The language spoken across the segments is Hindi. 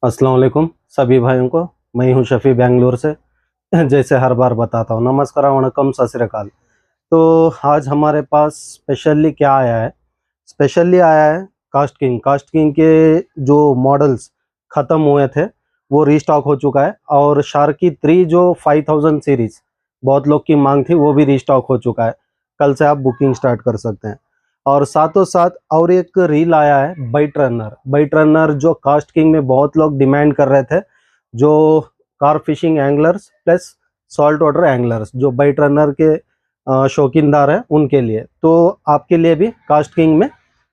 अस्सलाम वालेकुम सभी भाइयों को। मैं हूं शफ़ी बेंगलोर से। जैसे हर बार बताता हूं, नमस्कार, वणकम, सत श्री अकाल। तो आज हमारे पास स्पेशली क्या आया है? स्पेशली आया है कास्ट किंग के जो मॉडल्स ख़त्म हुए थे वो रीस्टॉक हो चुका है। और शार्की 3 जो 5000 सीरीज़ बहुत लोग की मांग थी वो भी रीस्टॉक हो चुका है। कल से आप बुकिंग स्टार्ट कर सकते हैं। और साथों साथ और एक रील आया है बाइट रनर जो कास्ट किंग में बहुत लोग डिमांड कर रहे थे, जो car fishing anglers plus salt water anglers जो बाइट रनर के शौकीनदार हैं उनके लिए। तो आपके लिए भी कास्ट किंग में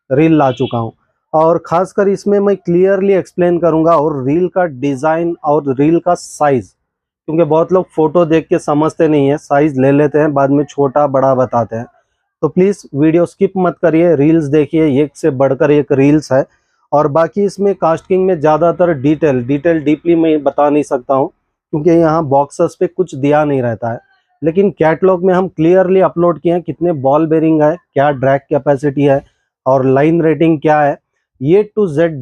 रील ला चुका हूं। और खासकर इसमें मैं क्लियरली एक्सप्लेन करूंगा और रील का डिज़ाइन और रील का साइज़, क्योंकि बहुत लोग फोटो देख के समझते नहीं है, साइज़ ले लेते हैं, बाद में छोटा बड़ा बताते हैं। तो प्लीज़ वीडियो स्किप मत करिए, रील्स देखिए, एक से बढ़कर एक रील्स है। और बाकी इसमें कास्टिंग में ज़्यादातर डिटेल डीपली मैं बता नहीं सकता हूँ, क्योंकि यहाँ बॉक्सेस पे कुछ दिया नहीं रहता है। लेकिन कैटलॉग में हम क्लियरली अपलोड किए हैं कितने बॉल बेरिंग है, क्या ड्रैग कैपेसिटी है और लाइन रेटिंग क्या है। ए टू जेड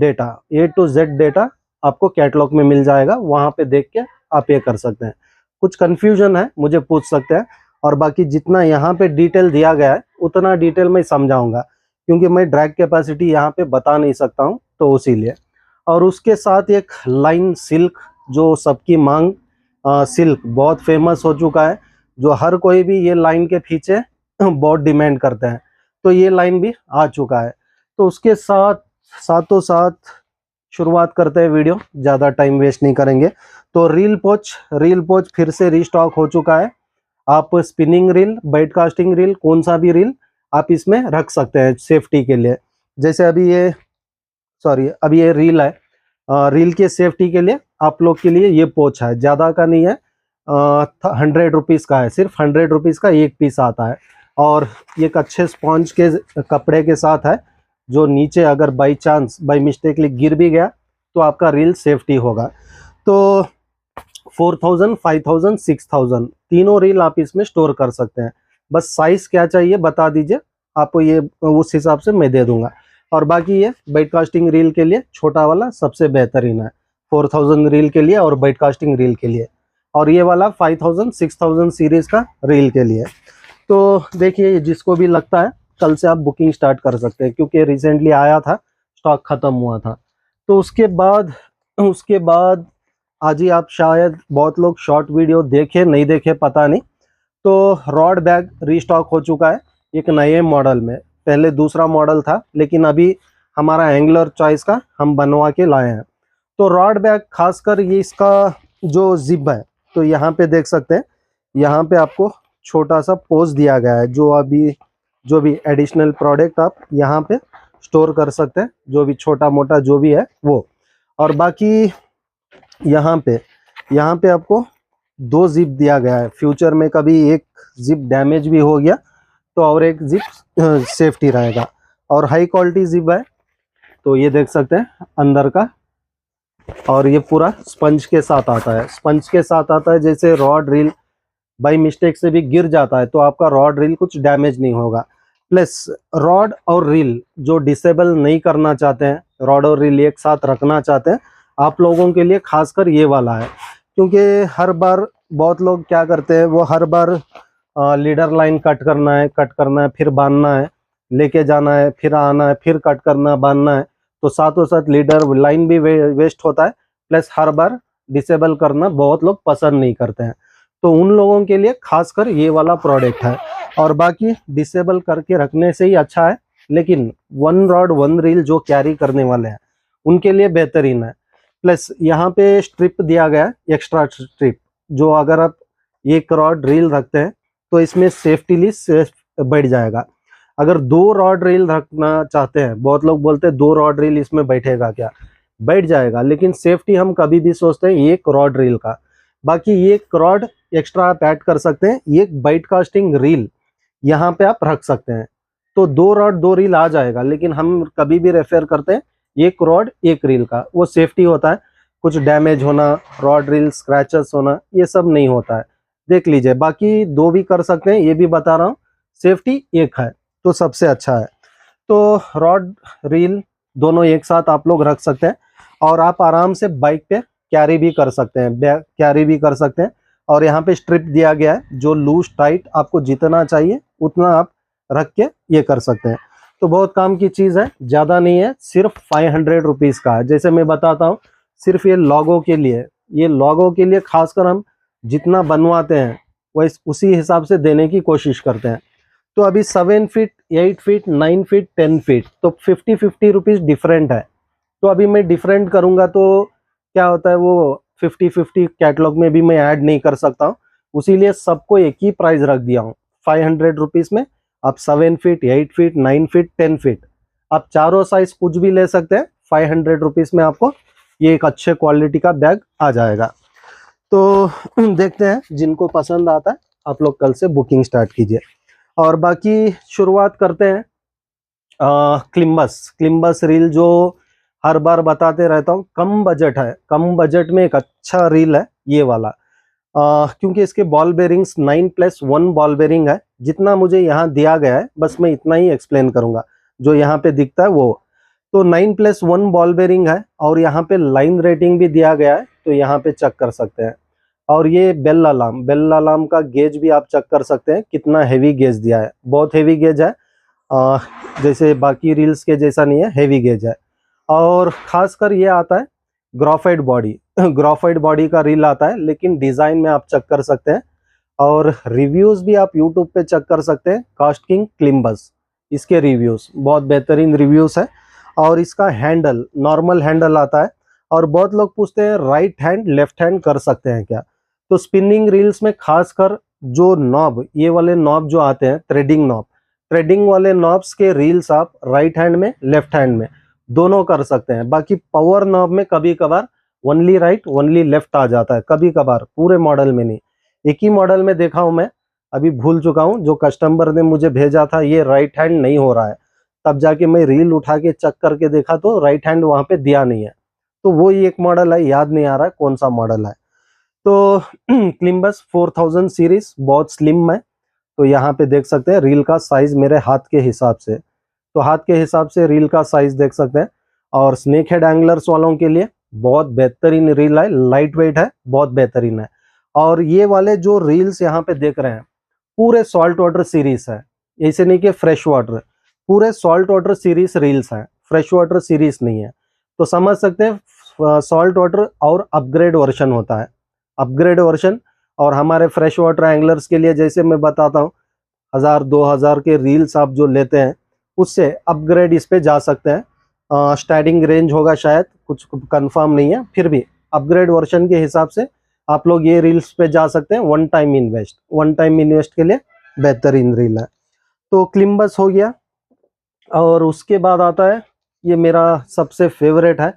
डेटा आपको कैटलॉग में मिल जाएगा, वहाँ पे देख के आप ये कर सकते हैं। कुछ कन्फ्यूजन है मुझे पूछ सकते हैं। और बाकी जितना यहाँ पे डिटेल दिया गया है उतना डिटेल मैं समझाऊंगा, क्योंकि मैं ड्रैग कैपेसिटी यहाँ पे बता नहीं सकता हूँ, तो इसीलिए। और उसके साथ एक लाइन सिल्क जो सबकी मांग, सिल्क बहुत फेमस हो चुका है, जो हर कोई भी ये लाइन के पीछे बहुत डिमांड करते हैं। तो ये लाइन भी आ चुका है। तो उसके साथ साथों साथ शुरुआत करते हैं वीडियो, ज़्यादा टाइम वेस्ट नहीं करेंगे। तो रील पोच फिर से रीस्टॉक हो चुका है। आप spinning reel, bait casting reel, कौन सा भी रील आप इसमें रख सकते हैं सेफ्टी के लिए। जैसे अभी ये रील है, रील के सेफ्टी के लिए आप लोग के लिए ये पोच है, ज़्यादा का नहीं है, 100 रुपीज़ का है, सिर्फ 100 रुपीज़ का एक पीस आता है। और एक अच्छे स्पॉन्ज के कपड़े के साथ है, जो नीचे अगर बाई चांस बाई मिस्टेकली गिर भी गया तो आपका रील सेफ्टी होगा। तो 4000, 5000, 6000 तीनों रील आप इसमें स्टोर कर सकते हैं। बस साइज क्या चाहिए बता दीजिए, आपको ये उस हिसाब से मैं दे दूंगा। और बाकी ये बाइट कास्टिंग रील के लिए छोटा वाला सबसे बेहतरीन है, 4000 रील के लिए और बाइट कास्टिंग रील के लिए। और ये वाला 5000, 6000 सीरीज का रील के लिए। तो देखिए, जिसको भी लगता है कल से आप बुकिंग स्टार्ट कर सकते हैं, क्योंकि रिसेंटली आया था, स्टॉक खत्म हुआ था। तो उसके बाद आज ही आप शायद बहुत लोग शॉर्ट वीडियो देखे नहीं देखे पता नहीं, तो रॉड बैग रीस्टॉक हो चुका है एक नए मॉडल में। पहले दूसरा मॉडल था, लेकिन अभी हमारा एंगलर चॉइस का हम बनवा के लाए हैं। तो रॉड बैग खासकर ये इसका जो जिप है, तो यहाँ पे देख सकते हैं, यहाँ पे आपको छोटा सा पोज दिया गया है, जो भी एडिशनल प्रोडक्ट आप यहाँ पे स्टोर कर सकते हैं, जो भी छोटा मोटा जो भी है वो। और बाकी यहाँ पे आपको 2 जिप दिया गया है, फ्यूचर में कभी एक जिप डैमेज भी हो गया तो और एक जिप सेफ्टी रहेगा। और हाई क्वालिटी जिप है, तो ये देख सकते हैं अंदर का। और ये पूरा स्पंज के साथ आता है, जैसे रॉड रील बाई मिस्टेक से भी गिर जाता है तो आपका रॉड रील कुछ डैमेज नहीं होगा। प्लस रॉड और रील जो डिसेबल नहीं करना चाहते हैं, रॉड और रील एक साथ रखना चाहते हैं, आप लोगों के लिए खासकर ये वाला है। क्योंकि हर बार बहुत लोग क्या करते हैं, वो हर बार लीडर लाइन कट करना है, फिर बांधना है, लेके जाना है, फिर आना है, फिर कट करना, बांधना है। तो साथों साथ लीडर लाइन भी वेस्ट होता है, प्लस हर बार डिसेबल करना बहुत लोग पसंद नहीं करते हैं। तो उन लोगों के लिए खासकर ये वाला प्रोडक्ट है। और बाकी डिसेबल करके रखने से ही अच्छा है, लेकिन 1 रॉड 1 रील जो कैरी करने वाले हैं उनके लिए बेहतरीन है। प्लस यहाँ पे स्ट्रिप दिया गया है, एक्स्ट्रा स्ट्रिप, जो अगर आप 1 रॉड रील रखते हैं तो इसमें सेफ्टीली सेफ बैठ जाएगा। अगर 2 रॉड रील रखना चाहते हैं, बहुत लोग बोलते हैं 2 रॉड रील इसमें बैठेगा क्या, बैठ जाएगा, लेकिन सेफ्टी हम कभी भी सोचते हैं 1 रॉड रील का। बाकी 1 रॉड एक्स्ट्रा आप ऐड कर सकते हैं, एक बाइट कास्टिंग रील यहाँ पे आप रख सकते हैं, तो 2 रॉड 2 रील आ जाएगा। लेकिन हम कभी भी रेफर करते हैं 1 रॉड 1 रील का, वो सेफ्टी होता है, कुछ डैमेज होना, रॉड रील स्क्रैचेस होना, ये सब नहीं होता है। देख लीजिए, बाकी 2 भी कर सकते हैं, ये भी बता रहा हूँ, सेफ्टी 1 है तो सबसे अच्छा है। तो रॉड रील दोनों एक साथ आप लोग रख सकते हैं और आप आराम से बाइक पे कैरी भी कर सकते हैं, कैरी भी कर सकते हैं। और यहाँ पे स्ट्रिप दिया गया है, जो लूज टाइट आपको जितना चाहिए उतना आप रख के ये कर सकते हैं। तो बहुत काम की चीज़ है, ज़्यादा नहीं है, सिर्फ 500 रुपीज़ का है। जैसे मैं बताता हूँ, सिर्फ ये लोगों के लिए, ये लोगों के लिए खासकर हम जितना बनवाते हैं वैसे उसी हिसाब से देने की कोशिश करते हैं। तो अभी 7 फीट, 8 फीट, 9 फीट, 10 फीट, तो 50-50 रुपीज़ डिफरेंट है। तो अभी मैं डिफरेंट करूँगा तो क्या होता है, वो 50-50 कैटलॉग में भी मैं ऐड नहीं कर सकता हूँ, उसीलिए सबको एक ही प्राइस रख दिया हूँ 500 रुपीज़ में। आप 7 फीट, 8 फीट, 9 फीट, 10 फीट, आप चारों साइज कुछ भी ले सकते हैं। 500 रुपीज़ में आपको ये एक अच्छे क्वालिटी का बैग आ जाएगा। तो देखते हैं, जिनको पसंद आता है आप लोग कल से बुकिंग स्टार्ट कीजिए। और बाकी शुरुआत करते हैं क्लिम्बस रील, जो हर बार बताते रहता हूँ, कम बजट है, कम बजट में एक अच्छा रील है ये वाला। क्योंकि इसके बॉल बेरिंग्स 9+1 बॉल बेरिंग है। जितना मुझे यहाँ दिया गया है बस मैं इतना ही एक्सप्लेन करूंगा, जो यहाँ पे दिखता है वो। तो 9+1 बॉल बेरिंग है और यहाँ पे लाइन रेटिंग भी दिया गया है, तो यहाँ पे चेक कर सकते हैं। और ये बेल अलार्म का गेज भी आप चेक कर सकते हैं, कितना हैवी गेज दिया है, बहुत हैवी गेज है। अ, जैसे बाकी रील्स के जैसा नहीं है, हैवी गेज है। और खासकर ये आता है ग्राफाइट बॉडी ग्राफाइट बॉडी का रील आता है, लेकिन डिज़ाइन में आप चेक कर सकते हैं। और रिव्यूज़ भी आप यूट्यूब पे चेक कर सकते हैं, कास्ट किंग क्लिम्बस, इसके रिव्यूज़ बहुत बेहतरीन रिव्यूज़ है। और इसका हैंडल नॉर्मल हैंडल आता है। और बहुत लोग पूछते हैं राइट हैंड लेफ्ट हैंड कर सकते हैं क्या। तो स्पिनिंग रील्स में खासकर जो नॉब, ये वाले नॉब जो आते हैं, थ्रेडिंग नॉब, थ्रेडिंग वाले नॉब्स के रील्स आप राइट हैंड में लेफ्ट हैंड में दोनों कर सकते हैं। बाकी पावर नॉब में कभी कभार ओनली राइट ओनली लेफ्ट आ जाता है, कभी कभार, पूरे मॉडल में नहीं। एक ही मॉडल में देखा हूं मैं, अभी भूल चुका हूं, जो कस्टमर ने मुझे भेजा था ये राइट हैंड नहीं हो रहा है, तब जाके मैं रील उठा के चेक करके देखा तो राइट हैंड वहां पे दिया नहीं है। तो वो ही एक मॉडल है, याद नहीं आ रहा है कौन सा मॉडल है। तो क्लिम्बस 4000 सीरीज बहुत स्लिम है। तो यहाँ पे देख सकते हैं रील का साइज मेरे हाथ के हिसाब से, तो हाथ के हिसाब से रील का साइज देख सकते हैं। और स्नेक हेड एंगलर्स वालों के लिए बहुत बेहतरीन रील है, लाइट वेट है, बहुत बेहतरीन है। और ये वाले जो रील्स यहाँ पे देख रहे हैं पूरे सॉल्ट वाटर सीरीज है, ऐसे नहीं कि फ्रेश वाटर, पूरे सॉल्ट वाटर सीरीज रील्स हैं, फ्रेश वाटर सीरीज नहीं है। तो समझ सकते हैं सॉल्ट वाटर और अपग्रेड वर्जन होता है, अपग्रेड वर्जन। और हमारे फ्रेश वाटर एंगलर्स के लिए जैसे मैं बताता हूँ, 1000-2000 के रील्स आप जो लेते हैं उससे अपग्रेड इस पे जा सकते हैं। स्टार्टिंग रेंज होगा शायद, कुछ कंफर्म नहीं है, फिर भी अपग्रेड वर्जन के हिसाब से आप लोग ये रील्स पे जा सकते हैं। वन टाइम इन्वेस्ट के लिए बेहतरीन रील है। तो क्लिम्बस हो गया। और उसके बाद आता है, ये मेरा सबसे फेवरेट है,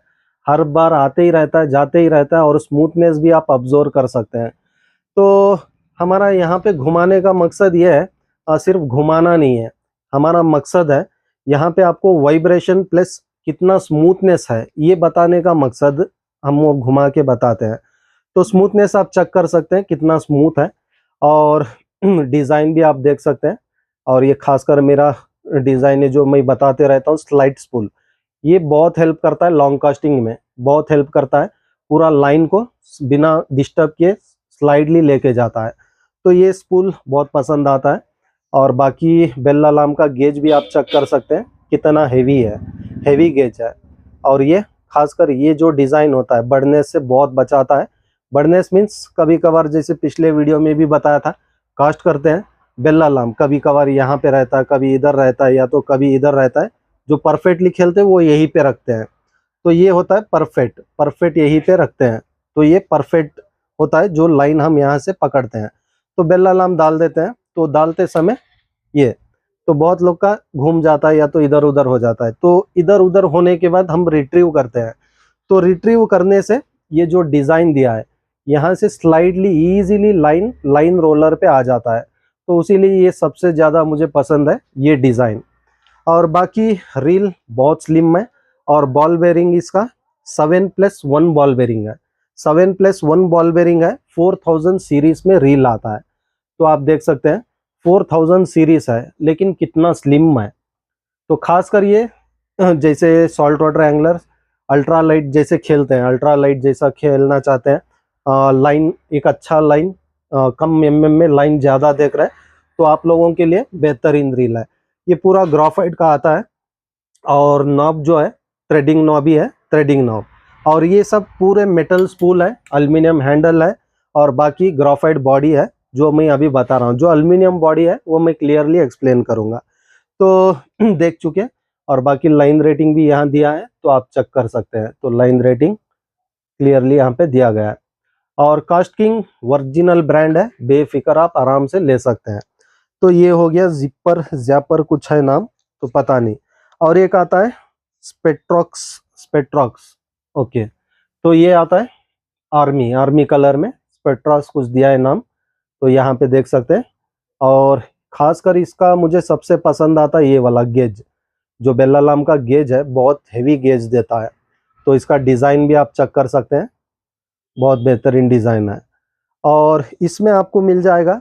हर बार आते ही रहता है जाते ही रहता है, और स्मूथनेस भी आप ऑब्जर्व कर सकते हैं। तो हमारा यहाँ पे घुमाने का मकसद ये है, सिर्फ घुमाना नहीं है, हमारा मकसद है यहाँ पे आपको वाइब्रेशन प्लस कितना स्मूथनेस है ये बताने का मकसद, हम वो घुमा के बताते हैं। तो स्मूथनेस आप चेक कर सकते हैं कितना स्मूथ है। और डिज़ाइन भी आप देख सकते हैं। और ये खासकर मेरा डिज़ाइन है जो मैं बताते रहता हूँ, स्लाइड स्पूल, ये बहुत हेल्प करता है लॉन्ग कास्टिंग में, बहुत हेल्प करता है, पूरा लाइन को बिना डिस्टर्ब किए स्लाइडली लेके जाता है। तो ये स्पूल बहुत पसंद आता है। और बाकी बेल अलार्म का गेज भी आप चेक कर सकते हैं कितना हैवी है, हैवी गेज है। और ये खासकर ये जो डिज़ाइन होता है बर्डनेस से बहुत बचाता है। बर्डनेस मीन्स कभी कभार, जैसे पिछले वीडियो में भी बताया था, कास्ट करते हैं बेल अलार्म, कभी कभार यहाँ पे रहता है, कभी इधर रहता है, या तो कभी इधर रहता है। जो परफेक्टली खेलते हैं वो यहीं पे रखते हैं, तो ये होता है परफेक्ट यहीं पे रखते हैं। तो ये परफेक्ट होता है जो लाइन हम यहाँ से पकड़ते हैं। तो बेल अलार्म डाल देते हैं, तो डालते समय ये तो बहुत लोग का घूम जाता है या तो इधर उधर हो जाता है। तो इधर उधर होने के बाद हम रिट्रीव करते हैं। तो रिट्रीव करने से ये जो डिज़ाइन दिया है यहाँ से स्लाइडली ईजिली लाइन रोलर पे आ जाता है। तो इसीलिए ये सबसे ज़्यादा मुझे पसंद है ये डिज़ाइन। और बाकी रील बहुत स्लिम है। और बॉल बेरिंग इसका 7+1 बॉल बेरिंग है, 7+1 बॉल बेरिंग है। 4000 सीरीज में रील आता है। तो आप देख सकते हैं 4000 सीरीज है, लेकिन कितना स्लिम है। तो खासकर ये जैसे salt water angler ultra light जैसे खेलते हैं, अल्ट्रा लाइट जैसा खेलना चाहते हैं, लाइन एक अच्छा लाइन, कम एमएम में लाइन ज़्यादा देख रहे हैं, तो आप लोगों के लिए बेहतरीन रील है। ये पूरा ग्राफाइट का आता है और नॉब जो है थ्रेडिंग नॉब ही है, थ्रेडिंग नॉब। और ये सब पूरे मेटल स्पूल है, एल्युमिनियम हैंडल है और बाकी ग्राफाइट बॉडी है जो मैं अभी बता रहा हूँ। जो एल्युमिनियम बॉडी है वो मैं क्लियरली एक्सप्लेन करूँगा, तो देख चुके। और बाकी लाइन रेटिंग भी यहाँ दिया है तो आप चेक कर सकते हैं, तो लाइन रेटिंग क्लियरली यहाँ पे दिया गया है। और कास्ट किंग ओरिजिनल ब्रांड है, बेफिक्र आप आराम से ले सकते हैं। तो ये हो गया जिपर जैपर कुछ है नाम तो पता नहीं। और एक आता है स्पेट्रॉक्स, स्पेट्रॉक्स ओके, तो ये आता है आर्मी, आर्मी कलर में स्पेट्रॉक्स कुछ दिया है नाम, तो यहाँ पे देख सकते हैं। और खासकर इसका मुझे सबसे पसंद आता है ये वाला गेज, जो बेल्लालाम का गेज है, बहुत हेवी गेज देता है। तो इसका डिज़ाइन भी आप चेक कर सकते हैं, बहुत बेहतरीन डिज़ाइन है। और इसमें आपको मिल जाएगा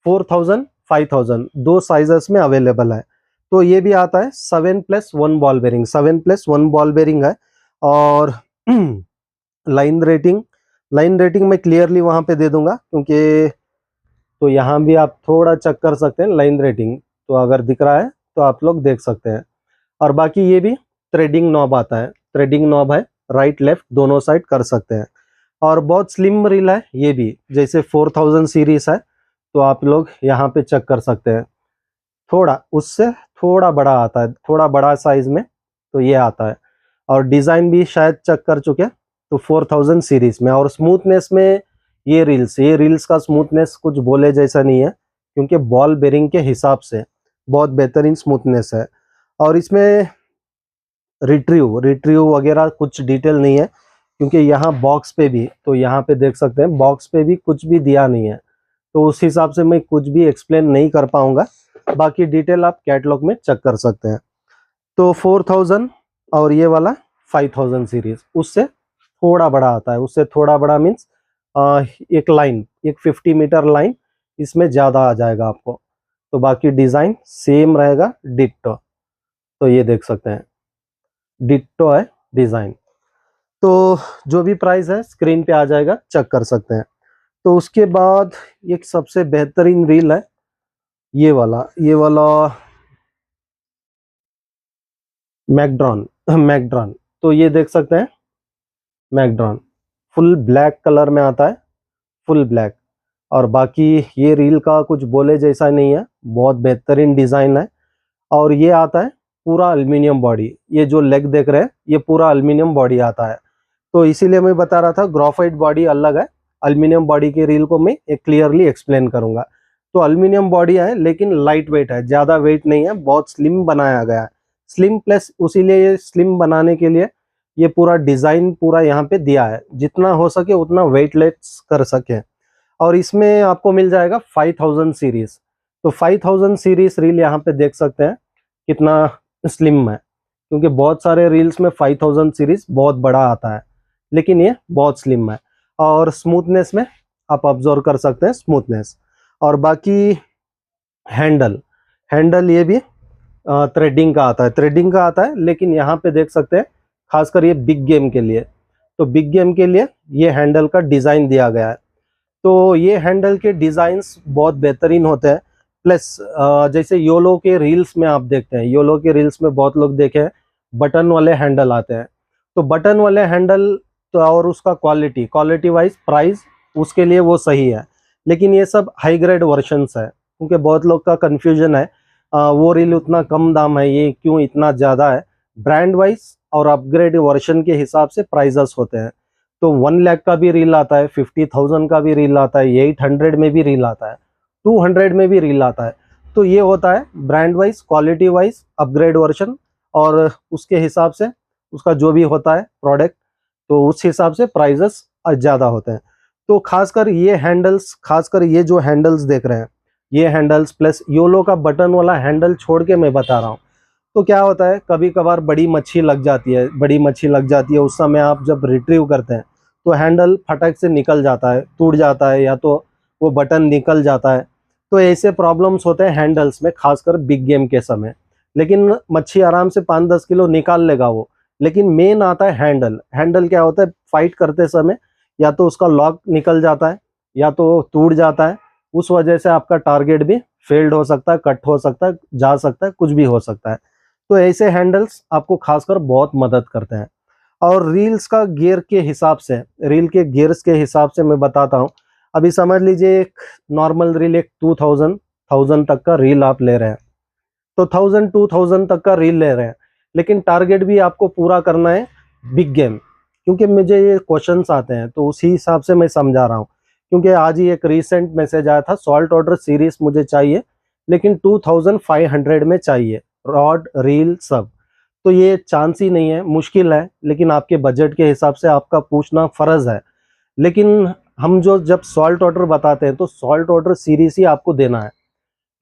4000 5000 दो साइजेस में अवेलेबल है। तो ये भी आता है 7+1 बॉल बेरिंग, 7+1 बॉल बेरिंग है। और लाइन रेटिंग, लाइन रेटिंग मैं क्लियरली वहाँ पे दे दूंगा क्योंकि, तो यहाँ भी आप थोड़ा चेक कर सकते हैं लाइन रेटिंग, तो अगर दिख रहा है तो आप लोग देख सकते हैं। और बाकी ये भी थ्रेडिंग नॉब आता है, थ्रेडिंग नॉब है, राइट लेफ्ट दोनों साइड कर सकते हैं। और बहुत स्लिम रील है ये भी, जैसे 4000 सीरीज है तो आप लोग यहाँ पे चेक कर सकते हैं। थोड़ा उससे थोड़ा बड़ा आता है, थोड़ा बड़ा साइज में, तो ये आता है। और डिज़ाइन भी शायद चेक कर चुके, तो 4000 सीरीज में। और स्मूथनेस में ये रील्स का स्मूथनेस कुछ बोले जैसा नहीं है क्योंकि बॉल बेरिंग के हिसाब से बहुत बेहतरीन स्मूथनेस है। और इसमें रिट्रीव वगैरह कुछ डिटेल नहीं है क्योंकि यहाँ बॉक्स पे भी, तो यहाँ पे देख सकते हैं बॉक्स पे भी कुछ भी दिया नहीं है, तो उस हिसाब से मैं कुछ भी एक्सप्लेन नहीं कर पाऊंगा। बाकी डिटेल आप कैटलॉग में चेक कर सकते हैं। तो 4000 और ये वाला 5000 सीरीज उससे थोड़ा बड़ा आता है, उससे थोड़ा बड़ा मीन्स एक लाइन, एक 50 मीटर लाइन इसमें ज़्यादा आ जाएगा आपको। तो बाकी डिज़ाइन सेम रहेगा, डिट्टो। तो ये देख सकते हैं डिट्टो है डिज़ाइन। तो जो भी प्राइस है स्क्रीन पे आ जाएगा, चेक कर सकते हैं। तो उसके बाद एक सबसे बेहतरीन रील है ये वाला मैकडॉन, मैकडॉन। तो ये देख सकते हैं मैकडॉन फुल ब्लैक कलर में आता है, फुल ब्लैक। और बाकी ये रील का कुछ बोले जैसा नहीं है, बहुत बेहतरीन डिज़ाइन है। और ये आता है पूरा एल्युमिनियम बॉडी, ये जो लेग देख रहे हैं ये पूरा एल्युमिनियम बॉडी आता है। तो इसीलिए मैं बता रहा था ग्राफाइट बॉडी अलग है, एल्युमिनियम बॉडी के रील को मैं एक क्लियरली एक्सप्लेन करूंगा। तो एल्युमिनियम बॉडी है लेकिन लाइट वेट है, ज़्यादा वेट नहीं है, बहुत स्लिम बनाया गया है। स्लिम प्लस उसीलिए ये स्लिम बनाने के लिए ये पूरा डिज़ाइन पूरा यहाँ पे दिया है, जितना हो सके उतना वेटलेस कर सके। और इसमें आपको मिल जाएगा 5000 सीरीज। तो 5000 सीरीज रील यहाँ पे देख सकते हैं कितना स्लिम है, क्योंकि बहुत सारे रील्स में 5000 सीरीज बहुत बड़ा आता है, लेकिन ये बहुत स्लिम है। और स्मूथनेस में आप ऑब्जर्व कर सकते हैं स्मूथनेस। और बाकी हैंडल, हैंडल ये भी थ्रेडिंग का आता है, थ्रेडिंग का आता है, लेकिन यहाँ पे देख सकते हैं खासकर ये बिग गेम के लिए, तो बिग गेम के लिए ये हैंडल का डिज़ाइन दिया गया है। तो ये हैंडल के डिज़ाइंस बहुत बेहतरीन होते हैं। प्लस जैसे योलो के रील्स में आप देखते हैं, योलो के रील्स में बहुत लोग देखे हैं बटन वाले हैंडल आते हैं। तो बटन वाले हैंडल तो और उसका क्वालिटी वाइज प्राइस उसके लिए वो सही है, लेकिन ये सब हाई ग्रेड वर्शंस है क्योंकि बहुत लोग का कन्फ्यूजन है वो रील उतना कम दाम है, ये क्यों इतना ज़्यादा है। ब्रांड वाइज और अपग्रेड वर्शन के हिसाब से प्राइजेस होते हैं। तो 1 लाख का भी रील आता है, 50,000 का भी रील आता है, 800 में भी रील आता है, 200 में भी रील आता है। तो ये होता है brand wise, quality wise, upgrade version, और उसके हिसाब से उसका जो भी होता है प्रोडक्ट, तो उस हिसाब से प्राइजेस ज़्यादा होते हैं। तो खासकर ये हैंडल्स, खासकर ये जो हैंडल्स देख रहे हैं, ये हैंडल्स प्लस योलो का बटन वाला हैंडल छोड़ के मैं बता रहा हूँ। तो क्या होता है कभी कभार बड़ी मच्छी लग जाती है, बड़ी मच्छी लग जाती है, उस समय आप जब रिट्रीव करते हैं तो हैंडल फटक से निकल जाता है, टूट जाता है, या तो वो बटन निकल जाता है। तो ऐसे प्रॉब्लम्स होते हैं हैंडल्स में, खासकर बिग गेम के समय। लेकिन मच्छी आराम से 5-10 किलो निकाल लेगा वो। लेकिन मेन आता है हैंडल। हैंडल क्या होता है, फाइट करते समय या तो उसका लॉक निकल जाता है या तो टूट जाता है, उस वजह से आपका टारगेट भी फेल्ड हो सकता है, कट हो सकता है, जा सकता है, कुछ भी हो सकता है। तो ऐसे हैंडल्स आपको खासकर बहुत मदद करते हैं। और रील्स का गियर के हिसाब से, रील के गियर्स के हिसाब से मैं बताता हूँ। अभी समझ लीजिए एक नॉर्मल रील, एक 2000 तक का रील आप ले रहे हैं, तो 1000-2000 तक का रील ले रहे हैं, लेकिन टारगेट भी आपको पूरा करना है बिग गेम। क्योंकि मुझे ये क्वेश्चंस आते हैं तो उसी हिसाब से मैं समझा रहा हूँ। क्योंकि आज ही एक रिसेंट मैसेज आया था, सॉल्ट वाटर सीरीज मुझे चाहिए लेकिन 2500 में चाहिए, रॉड रील सब। तो ये चांस ही नहीं है, मुश्किल है, लेकिन आपके बजट के हिसाब से आपका पूछना फर्ज है। लेकिन हम जो जब सॉल्ट वाटर बताते हैं तो सॉल्ट वाटर सीरीज ही आपको देना है।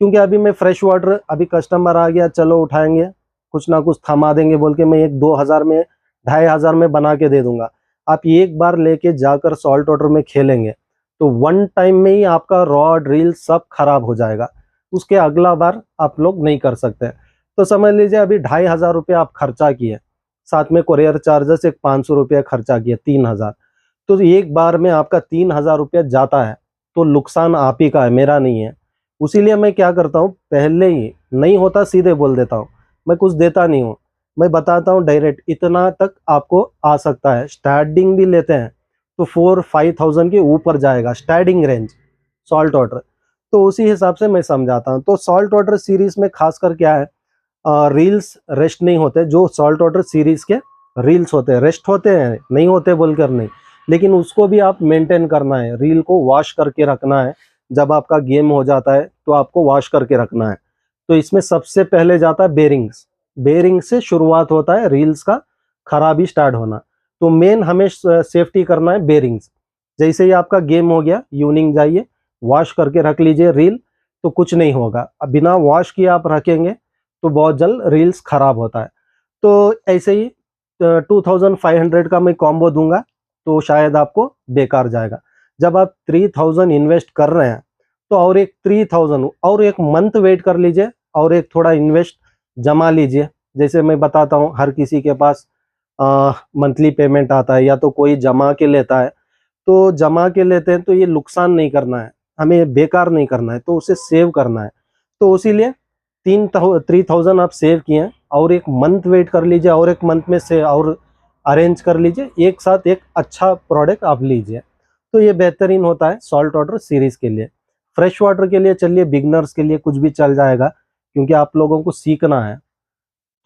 क्योंकि अभी मैं फ्रेश वाटर, अभी कस्टमर आ गया, चलो उठाएंगे, कुछ ना कुछ थमा देंगे बोल के मैं एक 2000 में, 2500 में बना के दे दूंगा। आप एक बार लेके जाकर सॉल्ट वाटर में खेलेंगे तो वन टाइम में ही आपका रॉड रील सब खराब हो जाएगा, उसके अगला बार आप लोग नहीं कर सकते। तो समझ लीजिए अभी 2500 आप खर्चा किए, साथ में कोरियर चार्जेस एक 500 रुपया खर्चा किए, 3000। तो एक बार में आपका 3000 रुपया जाता है, तो नुकसान आप ही का है, मेरा नहीं है। उसीलिए मैं क्या करता हूँ, पहले ही नहीं होता सीधे बोल देता हूँ, मैं कुछ देता नहीं हूँ, मैं बताता हूँ डायरेक्ट इतना तक आपको आ सकता है। स्टार्टिंग भी लेते हैं तो 4-5 thousand के ऊपर जाएगा स्टार्टिंग रेंज सॉल्ट वाटर। तो उसी हिसाब से मैं समझाता हूँ। तो सॉल्ट वाटर सीरीज में खासकर क्या है, रील्स रेस्ट नहीं होते। जो सॉल्ट वाटर सीरीज के रील्स होते हैं रेस्ट होते हैं, नहीं होते बोलकर नहीं, लेकिन उसको भी आप मेंटेन करना है, रील को वॉश करके रखना है। जब आपका गेम हो जाता है तो आपको वॉश करके रखना है। तो इसमें सबसे पहले जाता है बेरिंग्स। बेरिंग से शुरुआत होता है रील्स का खराबी स्टार्ट होना। तो मेन हमें सेफ्टी करना है बेरिंग्स। जैसे ही आपका गेम हो गया, इवनिंग जाइए, वॉश करके रख लीजिए रील, तो कुछ नहीं होगा। अब बिना वॉश किए आप रखेंगे तो बहुत जल्द रील्स खराब होता है। तो ऐसे ही 2500 का मैं कॉम्बो दूंगा तो शायद आपको बेकार जाएगा। जब आप 3000 इन्वेस्ट कर रहे हैं तो और एक 3000 और एक मंथ वेट कर लीजिए और एक थोड़ा इन्वेस्ट जमा लीजिए। जैसे मैं बताता हूँ, हर किसी के पास मंथली पेमेंट आता है या तो कोई जमा के लेता है। तो जमा के लेते हैं तो ये नुकसान नहीं करना है, हमें बेकार नहीं करना है, तो उसे सेव करना है। तो इसीलिए 3000 आप सेव किए हैं और एक मंथ वेट कर लीजिए और एक मंथ में से और अरेंज कर लीजिए, एक साथ एक अच्छा प्रोडक्ट आप लीजिए। तो ये बेहतरीन होता है सॉल्ट वाटर सीरीज के लिए। फ्रेश वाटर के लिए चलिए, बिगनर्स के लिए कुछ भी चल जाएगा, क्योंकि आप लोगों को सीखना है।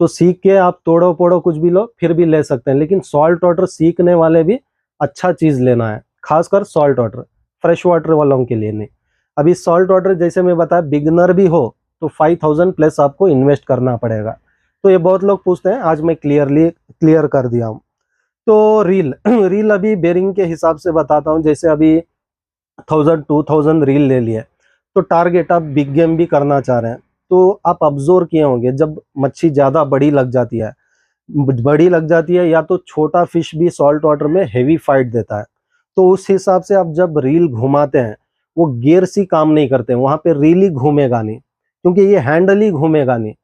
तो सीख के आप तोड़ो पोड़ो कुछ भी लो फिर भी ले सकते हैं, लेकिन सॉल्ट वाटर सीखने वाले भी अच्छा चीज लेना है, खासकर सॉल्ट वाटर। फ्रेश वाटर वालों के लिए नहीं। अभी सॉल्ट वाटर जैसे मैं बताया, बिगनर भी हो तो 5000 प्लस आपको इन्वेस्ट करना पड़ेगा। तो ये बहुत लोग पूछते हैं, आज मैं क्लियर कर दिया हूँ। तो रील रील अभी बेरिंग के हिसाब से बताता हूँ। जैसे अभी 1000-2000 रील ले लिए, तो टारगेट आप बिग गेम भी करना चाह रहे हैं, तो आप ऑब्जर्व किए होंगे जब मच्छी ज़्यादा बड़ी लग जाती है, या तो छोटा फिश भी सॉल्ट वाटर में हेवी फाइट देता है। तो उस हिसाब से आप जब रील घुमाते हैं, वो गियर सी काम नहीं करते, वहां पे रील ही घूमेगा नहीं, क्योंकि ये हैंडल ही घूमेगा नहीं।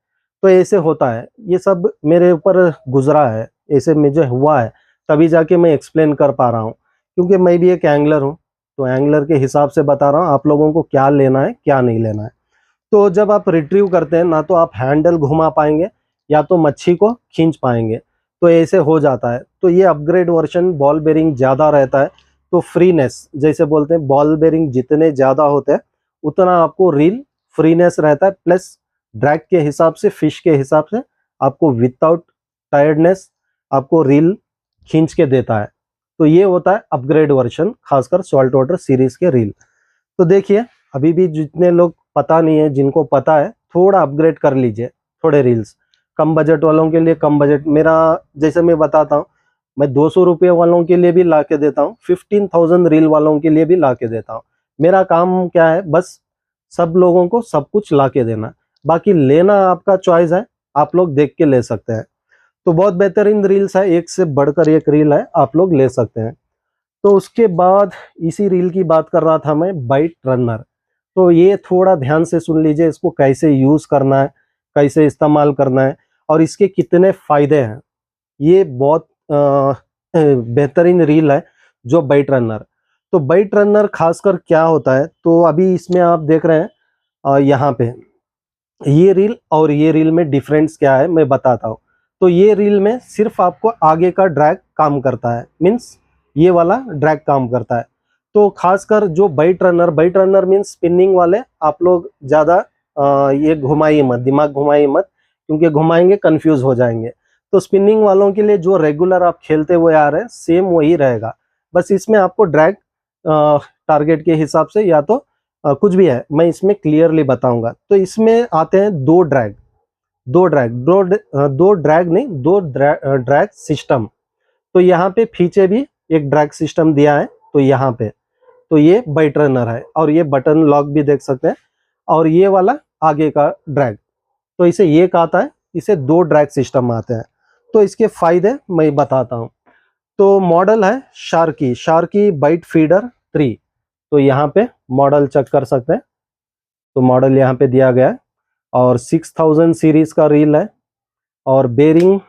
तो ऐसे होता है, ये सब मेरे ऊपर गुजरा है, ऐसे मुझे हुआ है, तभी जाके मैं एक्सप्लेन कर पा रहा हूँ। क्योंकि मैं भी एक एंगलर हूँ, तो एंगलर के हिसाब से बता रहा हूँ आप लोगों को क्या लेना है क्या नहीं लेना है। तो जब आप रिट्रीव करते हैं ना, तो आप हैंडल घुमा पाएंगे या तो मच्छी को खींच पाएंगे, तो ऐसे हो जाता है। तो ये अपग्रेड वर्जन, बॉल बेरिंग ज़्यादा रहता है, तो फ्रीनेस जैसे बोलते हैं, बॉल बेरिंग जितने ज़्यादा होते हैं उतना आपको रील फ्रीनेस रहता है, प्लस ड्रैग के हिसाब से, फिश के हिसाब से आपको विदाउट टायर्डनेस आपको रील खींच के देता है। तो ये होता है अपग्रेड वर्जन, खासकर सॉल्ट वाटर सीरीज के रील। तो देखिए, अभी भी जितने लोग पता नहीं है, जिनको पता है थोड़ा अपग्रेड कर लीजिए, थोड़े रील्स। कम बजट वालों के लिए कम बजट, मेरा जैसे मैं बताता हूँ, मैं 200 रुपये वालों के लिए भी ला के देता हूँ, 15,000 रील वालों के लिए भी ला के देता हूँ। मेरा काम क्या है, बस सब लोगों को सब कुछ ला के देना। बाकी लेना आपका चॉइस है, आप लोग देख के ले सकते हैं। तो बहुत बेहतरीन रील्स है, एक से बढ़कर एक रील है, आप लोग ले सकते हैं। तो उसके बाद इसी रील की बात कर रहा था मैं, बाइट रनर। तो ये थोड़ा ध्यान से सुन लीजिए, इसको कैसे यूज करना है, कैसे इस्तेमाल करना है और इसके कितने फ़ायदे हैं। ये बहुत बेहतरीन रील है जो बाइट रनर। तो बाइट रनर खासकर क्या होता है, तो अभी इसमें आप देख रहे हैं यहाँ पे ये रील और ये रील में डिफरेंस क्या है मैं बताता हूँ। तो ये रील में सिर्फ आपको आगे का ड्रैग काम करता है, मीन्स ये वाला ड्रैग काम करता है। तो खासकर जो बाइट रनर मीन्स स्पिनिंग वाले, आप लोग ज़्यादा ये घुमाइए मत, दिमाग घुमाइए मत, क्योंकि घुमाएंगे कंफ्यूज हो जाएंगे। तो स्पिनिंग वालों के लिए जो रेगुलर आप खेलते हुए आ रहे हैं सेम वही रहेगा, बस इसमें आपको ड्रैग टारगेट के हिसाब से या तो कुछ भी है, मैं इसमें क्लियरली बताऊंगा। तो इसमें आते हैं दो ड्रैग नहीं, दो ड्रैग सिस्टम। तो यहाँ पे पीछे भी एक ड्रैग सिस्टम दिया है, तो यहाँ पे तो ये बाइट रनर है और ये बटन लॉक भी देख सकते हैं, और ये वाला आगे का ड्रैग। तो इसे ये कहता है, इसे दो ड्रैग सिस्टम आते हैं। तो इसके फायदे मैं बताता हूँ। तो मॉडल है शार्की बाइट फीडर 3। तो यहाँ पे मॉडल चेक कर सकते हैं, तो मॉडल यहाँ पे दिया गया है और 6000 सीरीज का रील है और बेरिंग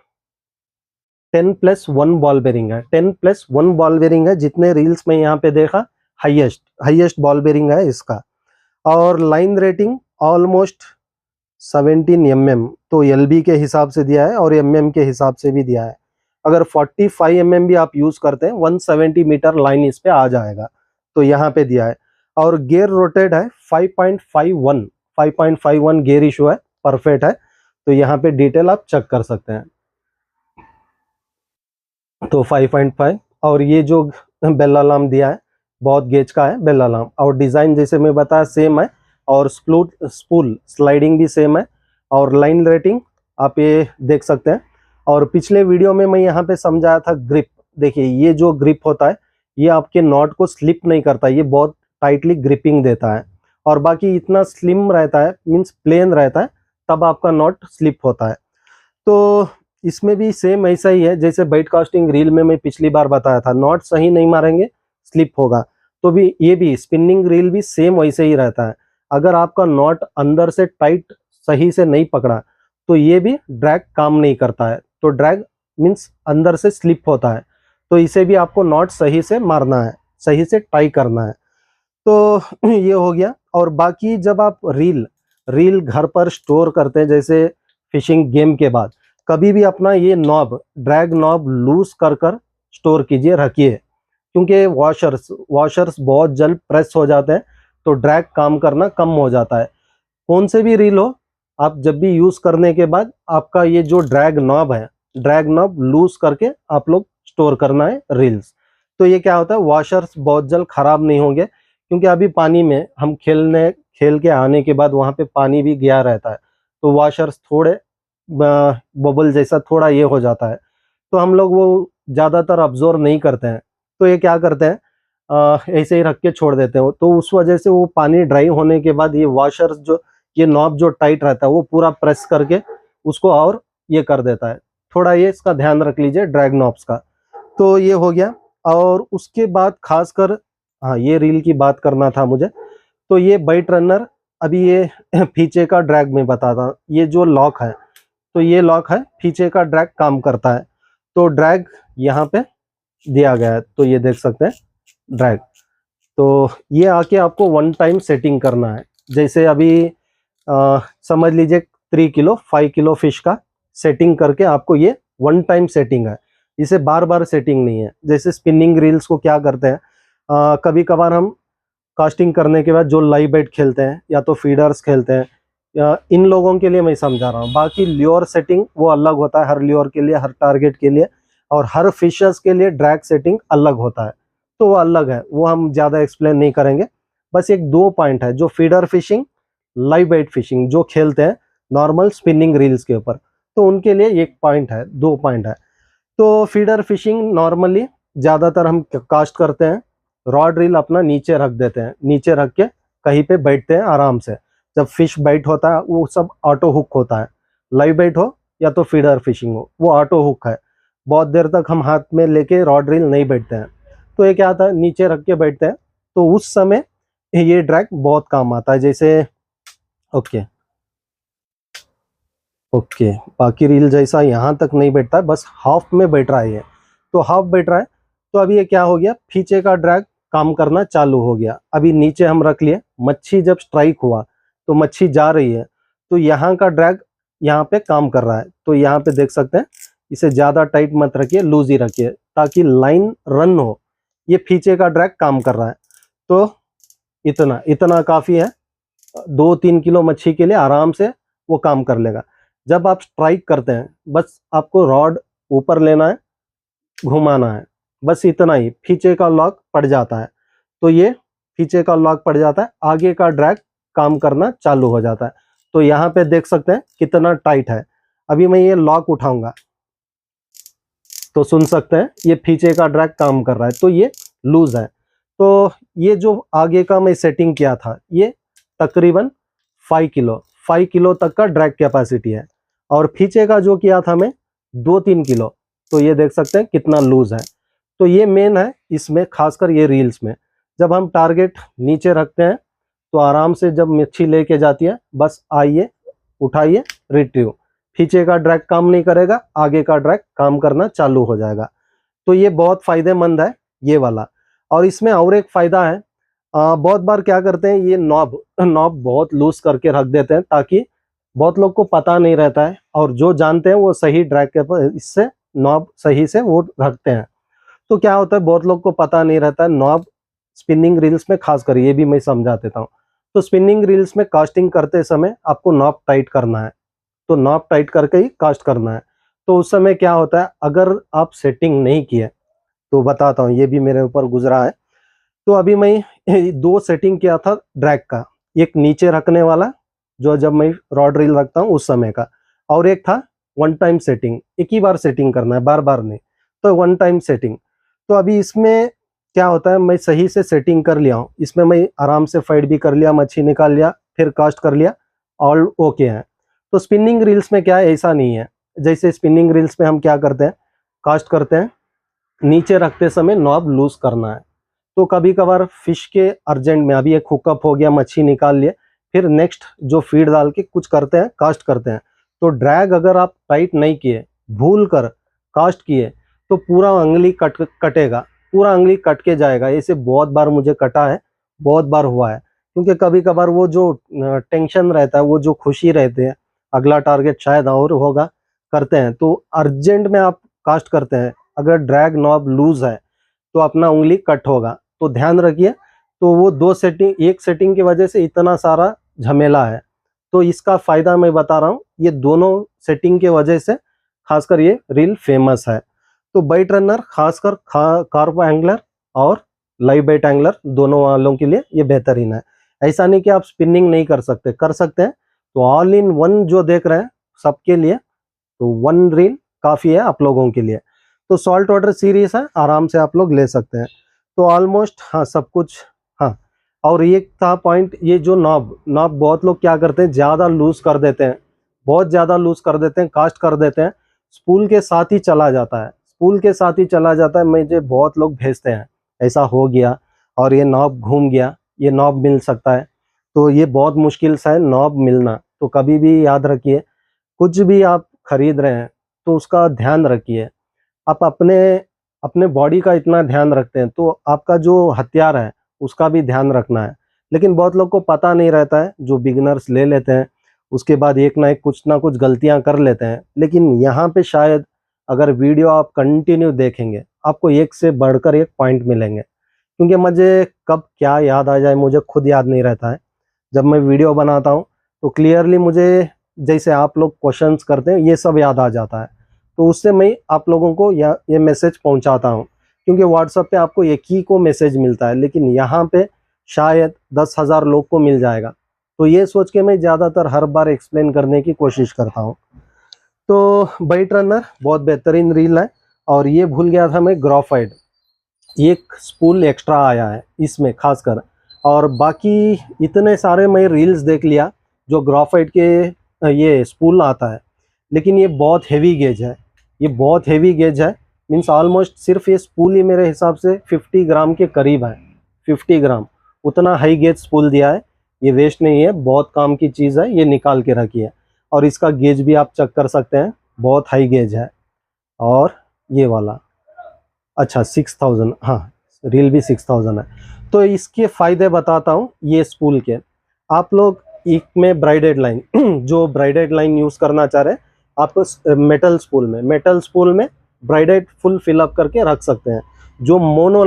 10+1 बॉल बेरिंग है। 10+1 बॉल बेरिंग है, जितने रील्स में यहाँ पे देखा हाईएस्ट बॉल बेरिंग है इसका। और लाइन रेटिंग ऑलमोस्ट 17 mm, तो एलबी के हिसाब से दिया है और mm के हिसाब से भी दिया है। अगर 45 mm भी आप यूज करते हैं 170 मीटर लाइन इस पे आ जाएगा, तो यहाँ पे दिया है। और गियर रोटेट है 5.51 गियर इशू है, परफेक्ट है। तो यहाँ पे डिटेल आप चेक कर सकते हैं। तो 5.5, और ये जो बेल अलार्म दिया है बहुत गेज का है बेल अलार्म, और डिज़ाइन जैसे मैं बताया सेम है, और स्पूल स्लाइडिंग भी सेम है। और लाइन रेटिंग आप ये देख सकते हैं। और पिछले वीडियो में मैं यहाँ पे समझाया था ग्रिप, देखिए ये जो ग्रिप होता है ये आपके नॉट को स्लिप नहीं करता, ये बहुत टाइटली ग्रिपिंग देता है। और बाकी इतना स्लिम रहता है, मीन्स प्लेन रहता है, तब आपका नॉट स्लिप होता है। तो इसमें भी सेम ऐसा ही है जैसे बाइट कास्टिंग रील में मैं पिछली बार बताया था, नॉट सही नहीं मारेंगे स्लिप होगा। तो भी ये भी स्पिनिंग रील भी सेम वैसे ही रहता है। अगर आपका नॉट अंदर से टाइट सही से नहीं पकड़ा तो ये भी ड्रैग काम नहीं करता है, तो ड्रैग मीन्स अंदर से स्लिप होता है। तो इसे भी आपको नॉट सही से मारना है, सही से टाई करना है। तो ये हो गया। और बाकी जब आप रील घर पर स्टोर करते हैं, जैसे फिशिंग गेम के बाद, कभी भी अपना ये नॉब ड्रैग नॉब लूज कर स्टोर कीजिए, रखिए, क्योंकि वॉशर्स बहुत जल्द प्रेस हो जाते हैं, तो ड्रैग काम करना कम हो जाता है। कौन से भी रील हो, आप जब भी यूज करने के बाद आपका ये जो ड्रैग नॉब है, ड्रैग नॉब लूज करके आप लोग स्टोर करना है रील्स। तो ये क्या होता है, वॉशर्स बहुत जल्द खराब नहीं होंगे, क्योंकि अभी पानी में हम खेल के आने के बाद वहाँ पे पानी भी गया रहता है, तो वॉशर्स थोड़े बबल जैसा थोड़ा ये हो जाता है, तो हम लोग वो ज़्यादातर ऑब्जर्व नहीं करते हैं। तो ये क्या करते हैं, ऐसे ही रख के छोड़ देते हैं, तो उस वजह से वो पानी ड्राई होने के बाद ये वॉशर्स जो ये नॉब जो टाइट रहता है वो पूरा प्रेस करके उसको और ये कर देता है। थोड़ा ये इसका ध्यान रख लीजिए ड्रैग नॉब्स का। तो ये हो गया। और उसके बाद खासकर हाँ, ये रील की बात करना था मुझे। तो ये बाइट रनर, अभी ये पीछे का ड्रैग में बताता, ये जो लॉक है, तो ये लॉक है, पीछे का ड्रैग काम करता है। तो ड्रैग यहाँ पे दिया गया है, तो ये देख सकते हैं ड्रैग। तो ये आके आपको वन टाइम सेटिंग करना है, जैसे अभी समझ लीजिए 3 किलो 5 किलो फिश का सेटिंग करके आपको ये वन टाइम सेटिंग है, इसे बार बार सेटिंग नहीं है। जैसे स्पिनिंग रील्स को क्या करते हैं, कभी कभार हम कास्टिंग करने के बाद जो लाइव बाइट खेलते हैं या तो फीडर्स खेलते हैं, इन लोगों के लिए मैं समझा रहा हूँ। बाकी ल्योर सेटिंग वो अलग होता है, हर ल्योर के लिए, हर टारगेट के लिए, और हर फिशर्स के लिए ड्रैग सेटिंग अलग होता है, तो वो अलग है, वो हम ज़्यादा एक्सप्लेन नहीं करेंगे। बस एक दो पॉइंट है, जो feeder fishing, live bait fishing जो खेलते हैं नॉर्मल स्पिनिंग रील्स के ऊपर, तो उनके लिए एक पॉइंट है, दो पॉइंट है। तो फीडर फिशिंग नॉर्मली ज़्यादातर हम कास्ट करते हैं, रॉड रील अपना नीचे रख देते हैं, नीचे रख के कहीं पे बैठते हैं आराम से। जब फिश बाइट होता है वो सब ऑटो हुक होता है, लाइव बाइट हो या तो फीडर फिशिंग हो, वो ऑटो हुक है। बहुत देर तक हम हाथ में लेके रॉड रील नहीं बैठते हैं, तो ये क्या आता है, नीचे रख के बैठते हैं, तो उस समय ये ड्रैग बहुत काम आता है। जैसे ओके, ओके, बाकी रील जैसा यहाँ तक नहीं बैठता है, बस हाफ में बैठ रहा है ये। तो हाफ बैठ रहा है, तो अभी ये क्या हो गया, पीछे का ड्रैग काम करना चालू हो गया। अभी नीचे हम रख लिए, मच्छी जब स्ट्राइक हुआ तो मच्छी जा रही है, तो यहाँ का ड्रैग यहाँ पे काम कर रहा है। तो यहाँ पे देख सकते हैं, इसे ज़्यादा टाइट मत रखिए, लूज ही रखिए ताकि लाइन रन हो। ये पीछे का ड्रैग काम कर रहा है, तो इतना इतना काफ़ी है। 2-3 किलो मच्छी के लिए आराम से वो काम कर लेगा। जब आप स्ट्राइक करते हैं, बस आपको रॉड ऊपर लेना है, घुमाना है, बस इतना ही। पीछे का लॉक पड़ जाता है, तो ये पीछे का लॉक पड़ जाता है, आगे का ड्रैग काम करना चालू हो जाता है। तो यहाँ पे देख सकते हैं कितना टाइट है। अभी मैं ये लॉक उठाऊंगा तो सुन सकते हैं ये पीछे का ड्रैग काम कर रहा है, तो ये लूज है। तो ये जो आगे का मैं सेटिंग किया था, ये तकरीबन 5 किलो तक का ड्रैग कैपेसिटी है। और पीछे का जो किया था मैं 2-3 किलो, तो ये देख सकते हैं कितना लूज है। तो ये मेन है इसमें, खासकर ये रील्स में। जब हम टारगेट नीचे रखते हैं तो आराम से जब मच्छी लेके जाती है, बस आइए, उठाइए, रिट्रीव। पीछे का ड्रैग काम नहीं करेगा, आगे का ड्रैग काम करना चालू हो जाएगा। तो ये बहुत फायदेमंद है ये वाला। और इसमें और एक फायदा है, बहुत बार क्या करते हैं, ये नॉब बहुत लूज करके रख देते हैं, ताकि बहुत लोग को पता नहीं रहता है, और जो जानते हैं वो सही ड्रैग के इससे नॉब सही से वो रखते हैं। तो क्या होता है, बहुत लोग को पता नहीं रहता है नॉब स्पिनिंग रील्स में, खासकर ये भी मैं समझा देता हूँ। तो स्पिनिंग रील्स में कास्टिंग करते समय आपको नॉब टाइट करना है, तो नॉब टाइट करके ही कास्ट करना है। तो उस समय क्या होता है, अगर आप सेटिंग नहीं किए, तो बताता हूँ, ये भी मेरे ऊपर गुजरा है। तो अभी मैं 2 सेटिंग किया था ड्रैग का, एक नीचे रखने वाला जो जब मैं रॉड रील रखता हूँ उस समय का, और एक था वन टाइम सेटिंग, एक ही बार सेटिंग करना है, बार बार नहीं, तो वन टाइम सेटिंग। तो अभी इसमें क्या होता है, मैं सही से सेटिंग कर लिया हूँ, इसमें मैं आराम से फाइट भी कर लिया, मच्छी निकाल लिया, फिर कास्ट कर लिया, ऑल ओके है। तो स्पिनिंग रील्स में क्या है, ऐसा नहीं है। जैसे स्पिनिंग रील्स में हम क्या करते हैं, कास्ट करते हैं, नीचे रखते समय नॉब लूज करना है। तो कभी कभार फिश के अर्जेंट में, अभी एक हुकअप हो गया, मच्छी निकाल लिए, फिर नेक्स्ट जो फीड डाल के कुछ करते हैं, कास्ट करते हैं, तो ड्रैग अगर आप टाइट नहीं किए, भूल कर कास्ट किए, तो पूरा उंगली कटेगा, पूरा उंगली कट के जाएगा। ऐसे बहुत बार मुझे कटा है, बहुत बार हुआ है। क्योंकि कभी कभार वो जो टेंशन रहता है, वो जो खुशी रहते हैं, अगला टारगेट शायद और होगा, करते हैं, तो अर्जेंट में आप कास्ट करते हैं, अगर ड्रैग नॉब लूज है तो अपना उंगली कट होगा। तो ध्यान रखिए। तो वो 2 सेटिंग, एक सेटिंग की वजह से इतना सारा झमेला है। तो इसका फायदा मैं बता रहा हूँ, ये दोनों सेटिंग के वजह से खासकर ये रील फेमस है। तो बाइट रनर खासकर कार्प एंगलर और लाइव बाइट एंगलर दोनों वालों के लिए ये बेहतरीन है। ऐसा नहीं कि आप स्पिनिंग नहीं कर सकते, कर सकते हैं। तो ऑल इन वन जो देख रहे हैं सबके लिए, तो वन रील काफ़ी है आप लोगों के लिए। तो सॉल्ट वाटर सीरीज है, आराम से आप लोग ले सकते हैं। तो ऑलमोस्ट हाँ सब कुछ। हाँ, और ये था पॉइंट, ये जो नॉब बहुत लोग क्या करते हैं, ज़्यादा लूज कर देते हैं, बहुत ज़्यादा लूज कर देते हैं, कास्ट कर देते हैं, स्पूल के साथ ही चला जाता है, स्पूल के साथ ही चला जाता है। मुझे बहुत लोग भेजते हैं ऐसा हो गया और ये नॉब घूम गया, ये नॉब मिल सकता है। तो ये बहुत मुश्किल सा है नॉब मिलना। तो कभी भी याद रखिए, कुछ भी आप खरीद रहे हैं तो उसका ध्यान रखिए। आप अपने अपने बॉडी का इतना ध्यान रखते हैं, तो आपका जो हथियार है उसका भी ध्यान रखना है। लेकिन बहुत लोग को पता नहीं रहता है, जो बिगिनर्स ले लेते हैं, उसके बाद एक ना कुछ गलतियां कर लेते हैं। लेकिन यहाँ पे शायद अगर वीडियो आप कंटिन्यू देखेंगे, आपको एक से बढ़कर एक पॉइंट मिलेंगे। क्योंकि मुझे कब क्या याद आ जाए मुझे खुद याद नहीं रहता है। जब मैं वीडियो बनाता हूँ तो क्लियरली मुझे, जैसे आप लोग क्वेश्चंस करते हैं, ये सब याद आ जाता है। तो उससे मैं आप लोगों को ये मैसेज पहुंचाता हूं। क्योंकि व्हाट्सएप पे आपको एक ही को मैसेज मिलता है, लेकिन यहाँ पे शायद 10,000 लोग को मिल जाएगा। तो ये सोच के मैं ज़्यादातर हर बार एक्सप्लेन करने की कोशिश करता हूँ। तो बाइट रनर बहुत बेहतरीन रील है। और ये भूल गया था मैं, ग्राफाइट, एक स्पूल एक्स्ट्रा आया है इसमें खासकर। और बाकी इतने सारे मैं रील्स देख लिया जो ग्राफाइट के ये स्पूल आता है, लेकिन ये बहुत हेवी गेज है, ये बहुत हेवी गेज है। मीन्स ऑलमोस्ट सिर्फ ये स्पूल ही मेरे हिसाब से 50 ग्राम के करीब है, 50 ग्राम, उतना हाई गेज स्पूल दिया है। ये वेस्ट नहीं है, बहुत काम की चीज़ है, ये निकाल के रखी है। और इसका गेज भी आप चेक कर सकते हैं, बहुत हाई गेज है। और ये वाला अच्छा 6000, हाँ रील भी 6000 है। तो इसके फ़ायदे बताता हूँ ये स्पूल के। आप लोग एक में ब्राइडेड लाइन जो ब्राइडेड लाइन यूज़ करना चाह रहे हैं आप मेटल स्पूल में ब्राइडेड फुल फिलअप करके रख सकते हैं। जो मोनो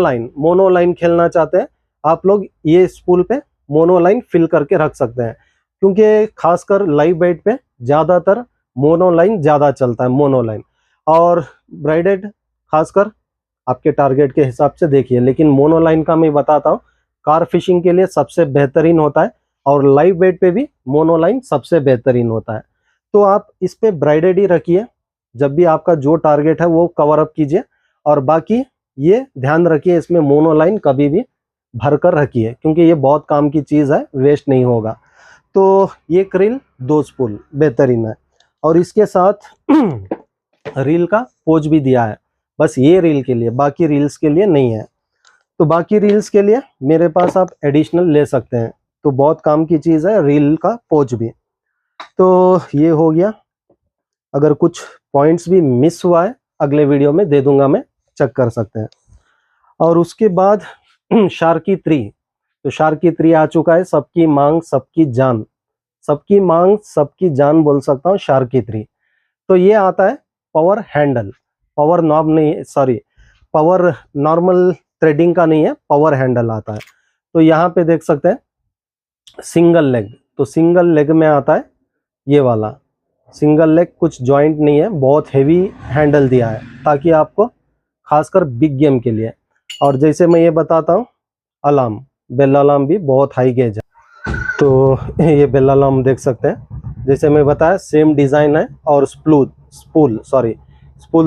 लाइन खेलना चाहते हैं आप लोग ये स्पूल पे मोनो लाइन फिल करके रख सकते हैं, क्योंकि खासकर लाइव बेट पे ज़्यादातर मोनो लाइन ज़्यादा चलता है, मोनो लाइन। और ब्राइडेड खासकर आपके टारगेट के हिसाब से देखिए, लेकिन मोनो लाइन का मैं बताता हूँ कार फिशिंग के लिए सबसे बेहतरीन होता है, और लाइव बेट पे भी मोनो लाइन सबसे बेहतरीन होता है। तो आप इस पे ब्राइडेड ही रखिए, जब भी आपका जो टारगेट है वो कवर अप कीजिए, और बाकी ये ध्यान रखिए इसमें मोनो लाइन कभी भी भर कर रखिए, क्योंकि ये बहुत काम की चीज़ है, वेस्ट नहीं होगा। तो ये क्रिल 2 स्पूल बेहतरीन है, और इसके साथ रील का पोज भी दिया है, बस ये रील के लिए, बाकी रील्स के लिए नहीं है। तो बाकी रील्स के लिए मेरे पास आप एडिशनल ले सकते हैं, तो बहुत काम की चीज़ है रील का पोज भी। तो ये हो गया। अगर कुछ पॉइंट्स भी मिस हुआ है अगले वीडियो में दे दूंगा मैं, चेक कर सकते हैं। और उसके बाद शार्की 3, तो शार्की 3 आ चुका है, सबकी मांग सबकी जान, सबकी मांग सबकी जान बोल सकता हूँ शार्की 3। तो ये आता है पावर हैंडल, पावर नॉब नहीं, सॉरी पावर नॉर्मल थ्रेडिंग का नहीं है, पावर हैंडल आता है। तो यहाँ पे देख सकते हैं सिंगल लेग, तो सिंगल लेग में आता है ये वाला सिंगल लेग, कुछ जॉइंट नहीं है, बहुत हेवी हैंडल दिया है ताकि आपको खासकर बिग गेम के लिए। और जैसे मैं ये बताता हूँ अलार्म, बेल अलार्म भी बहुत हाई गेज है। तो ये बेल अलार्म देख सकते हैं, जैसे मैं बताया सेम डिज़ाइन है, और स्पूल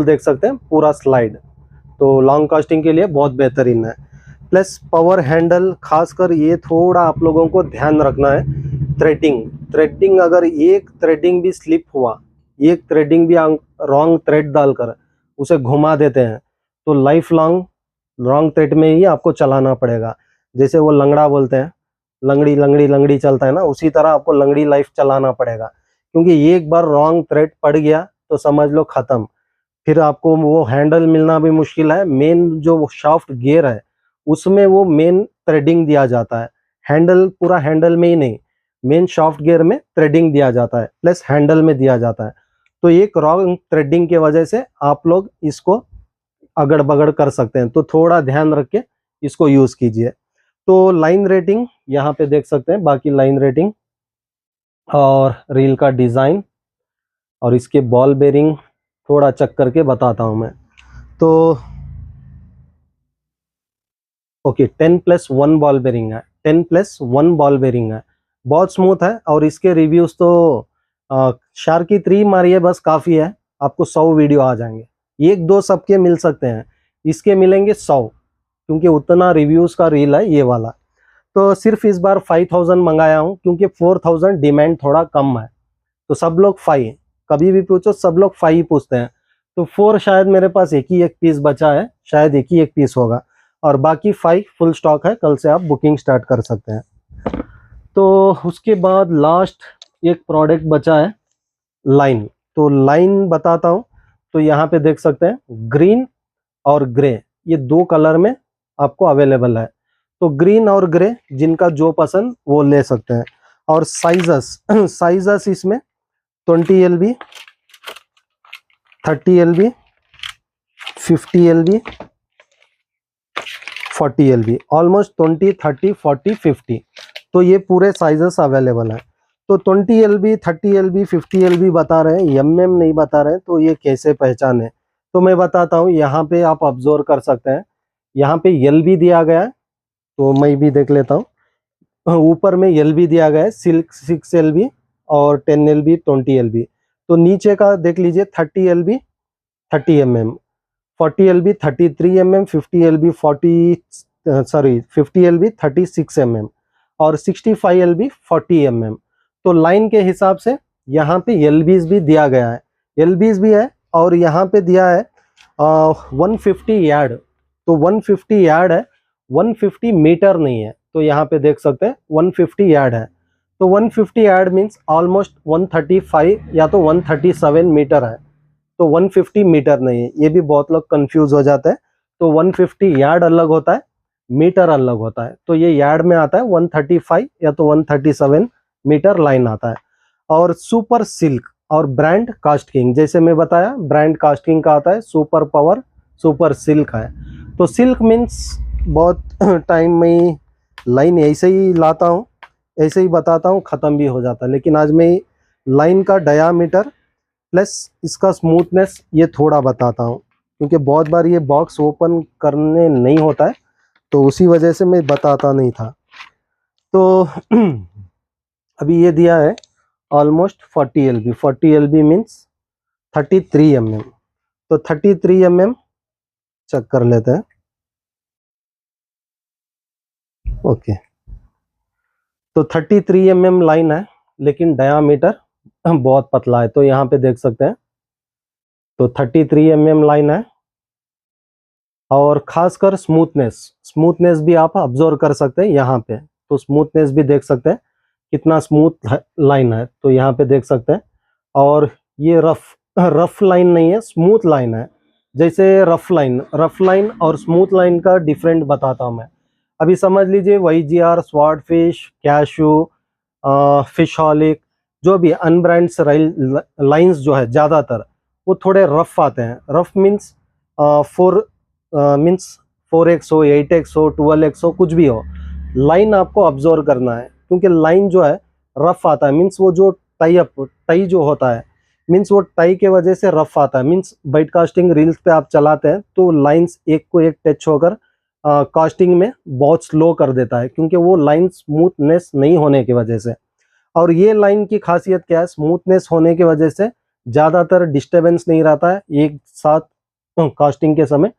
देख सकते हैं पूरा स्लाइड, तो लॉन्ग कास्टिंग के लिए बहुत बेहतरीन है। प्लस पावर हैंडल, खासकर ये थोड़ा आप लोगों को ध्यान रखना है, थ्रेडिंग अगर एक थ्रेडिंग भी स्लिप हुआ, एक थ्रेडिंग भी रॉन्ग थ्रेड डालकर उसे घुमा देते हैं, तो लाइफ लॉन्ग रॉन्ग थ्रेड में ही आपको चलाना पड़ेगा। जैसे वो लंगड़ा बोलते हैं, लंगड़ी लंगड़ी लंगड़ी चलता है ना, उसी तरह आपको लंगड़ी लाइफ चलाना पड़ेगा, क्योंकि एक बार रॉन्ग थ्रेड पड़ गया तो समझ लो खत्म, फिर आपको वो हैंडल मिलना भी मुश्किल है। मेन जो शाफ्ट गियर है उसमें वो मेन थ्रेडिंग दिया जाता है, हैंडल पूरा हैंडल में ही नहीं, मेन शाफ्ट गियर में थ्रेडिंग दिया जाता है, प्लस हैंडल में दिया जाता है। तो एक रॉन्ग थ्रेडिंग के वजह से आप लोग इसको अगड़ बगड़ कर सकते हैं, तो थोड़ा ध्यान रख के इसको यूज कीजिए। तो लाइन रेटिंग यहाँ पे देख सकते हैं, बाकी लाइन रेटिंग और रील का डिजाइन और इसके बॉल बेरिंग थोड़ा चेक करके बताता हूं मैं। तो ओके 10+1 बॉल बेरिंग है, 10+1 बॉल बेरिंग है, बहुत स्मूथ है। और इसके रिव्यूज तो शार्की 3 मारिए बस काफ़ी है, आपको 100 वीडियो आ जाएंगे, एक दो सबके मिल सकते हैं, इसके मिलेंगे 100, क्योंकि उतना रिव्यूज़ का रील है ये वाला। तो सिर्फ इस बार 5000 मंगाया हूँ, क्योंकि 4000 डिमांड थोड़ा कम है, तो सब लोग 5, कभी भी पूछो सब लोग 5 ही पूछते हैं। तो 4 शायद मेरे पास एक ही एक पीस बचा है, शायद एक ही एक पीस होगा, और बाकी 5 फुल स्टॉक है, कल से आप बुकिंग स्टार्ट कर सकते हैं। तो उसके बाद लास्ट एक प्रोडक्ट बचा है लाइन, तो लाइन बताता हूँ। तो यहाँ पे देख सकते हैं ग्रीन और ग्रे, ये 2 कलर में आपको अवेलेबल है, तो ग्रीन और ग्रे जिनका जो पसंद वो ले सकते हैं। और साइजेस इसमें 20 LB, 30 LB, 50 LB, 40 LB, almost 20, 30, 40, 50, तो ये पूरे साइजेस अवेलेबल हैं। तो 20 LB, 30 LB, 50 LB बता रहे हैं, MM नहीं बता रहे हैं, तो ये कैसे पहचाने? तो मैं बताता हूँ, यहाँ पे आप ऑब्जर्व कर सकते हैं, यहाँ पे LB दिया गया है, तो मैं भी देख लेता हूँ, ऊपर में LB दिया गया है, 6 LB और 10 LB, 20 LB, तो नीचे का देख लीजिए 30 LB 30 mm, 40 LB 33 mm, 50 LB 50 LB 36 mm और 65 LB 40 mm। तो लाइन के हिसाब से यहाँ पे LBs भी दिया गया है, LBs भी है, और यहाँ पे दिया है 150 यार्ड, तो 150 यार्ड है, 150 मीटर नहीं है, तो यहाँ पे देख सकते हैं 150 यार्ड है। तो 150 यार्ड मीन्स ऑलमोस्ट 135 या तो 137 मीटर है, तो 150 मीटर नहीं है, ये भी बहुत लोग कंफ्यूज हो जाते हैं। तो 150 यार्ड अलग होता है, मीटर अलग होता है, तो ये यार्ड में आता है 135 या तो 137 मीटर लाइन आता है। और सुपर सिल्क और ब्रांड कास्ट किंग, जैसे मैं बताया ब्रांड कास्ट किंग का आता है सुपर पावर, सुपर सिल्क है। तो सिल्क मीन्स बहुत टाइम में लाइन ऐसे ही लाता हूँ, ऐसे ही बताता हूँ, ख़त्म भी हो जाता है, लेकिन आज मैं लाइन का डायामीटर प्लस इसका स्मूथनेस ये थोड़ा बताता हूँ, क्योंकि बहुत बार ये बॉक्स ओपन करने नहीं होता है, तो उसी वजह से मैं बताता नहीं था। तो अभी ये दिया है almost 40 LB, 40 LB means 33 mm, तो 33 mm चेक कर लेते हैं। ओके, तो 33 mm लाइन है, लेकिन डायामीटर बहुत पतला है, तो यहाँ पे देख सकते हैं। तो 33 mm लाइन है, और खासकर स्मूथनेस भी आप ऑब्जर्व कर सकते हैं यहाँ पे, तो स्मूथनेस भी देख सकते हैं कितना स्मूथ लाइन है, तो यहाँ पे देख सकते हैं। और ये रफ लाइन नहीं है, स्मूथ लाइन है। जैसे रफ लाइन और स्मूथ लाइन का डिफरेंट बताता हूँ मैं। अभी समझ लीजिए YGR, स्वॉर्ड फिश, कैशू, फिशहॉलिक, जो भी अनब्रांड्स लाइंस जो है ज़्यादातर वो थोड़े रफ आते हैं। रफ मीन्स 4x हो, 8x हो, 12x हो, कुछ भी हो, लाइन आपको ऑब्जर्व करना है, क्योंकि लाइन जो है रफ आता है, मीन्स वो जो टाई जो होता है, मीन्स वो टाई के वजह से रफ आता है। मीन्स बाइट कास्टिंग रील्स पे आप चलाते हैं तो लाइंस एक को एक टच होकर कास्टिंग में बहुत स्लो कर देता है, क्योंकि वो लाइन स्मूथनेस नहीं होने की वजह से। और ये लाइन की खासियत क्या है, स्मूथनेस होने की वजह से ज़्यादातर डिस्टर्बेंस नहीं रहता है, एक साथ कास्टिंग के समय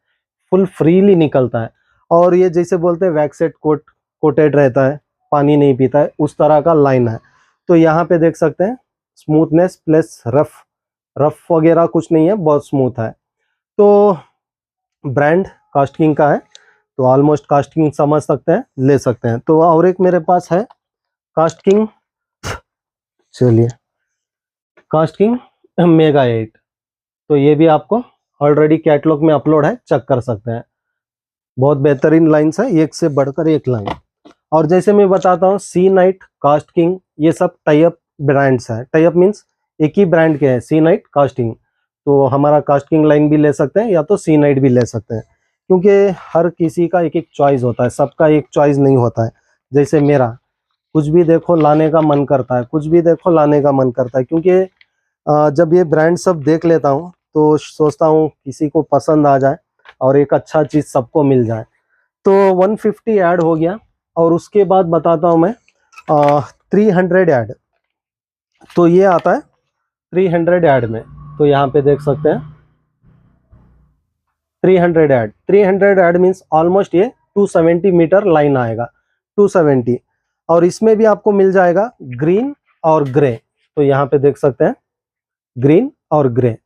फुल फ्रीली निकलता है। और ये जैसे बोलते हैं वैक्सेट कोटेड रहता है, पानी नहीं पीता है, उस तरह का लाइन है। तो यहाँ पे देख सकते हैं स्मूथनेस प्लस रफ वगैरह कुछ नहीं है, बहुत स्मूथ है। तो ब्रांड कास्टिंग का है, तो ऑलमोस्ट कास्टिंग समझ सकते हैं, ले सकते हैं। तो और एक मेरे पास है कास्टिंग, चलिए कास्टिंग मेगा 8, तो ये भी आपको ऑलरेडी कैटलॉग में अपलोड है, चेक कर सकते हैं। बहुत बेहतरीन लाइन्स है, एक से बढ़कर एक लाइन। और जैसे मैं बताता हूँ सी नाइट, कास्ट किंग, ये सब टाई अप ब्रांड्स है। टाई अप मीन्स एक ही ब्रांड के हैं, सी नाइट, कास्टिंग। तो हमारा कास्टिंग लाइन भी ले सकते हैं या तो सी नाइट भी ले सकते हैं, क्योंकि हर किसी का एक एक चॉइस होता है, सबका एक चॉइस नहीं होता है। जैसे मेरा कुछ भी देखो लाने का मन करता है, कुछ भी देखो लाने का मन करता है, क्योंकि जब ये ब्रांड सब देख लेता हूँ तो सोचता हूँ किसी को पसंद आ जाए और एक अच्छा चीज़ सबको मिल जाए। तो 150 ऐड हो गया, और उसके बाद बताता हूँ मैं 300 ऐड। तो ये आता है 300 ऐड में, तो यहाँ पे देख सकते हैं 300 ऐड मीन्स ऑलमोस्ट ये 270 मीटर लाइन आएगा, 270। और इसमें भी आपको मिल जाएगा ग्रीन और ग्रे, तो यहाँ पे देख सकते हैं ग्रीन और ग्रे।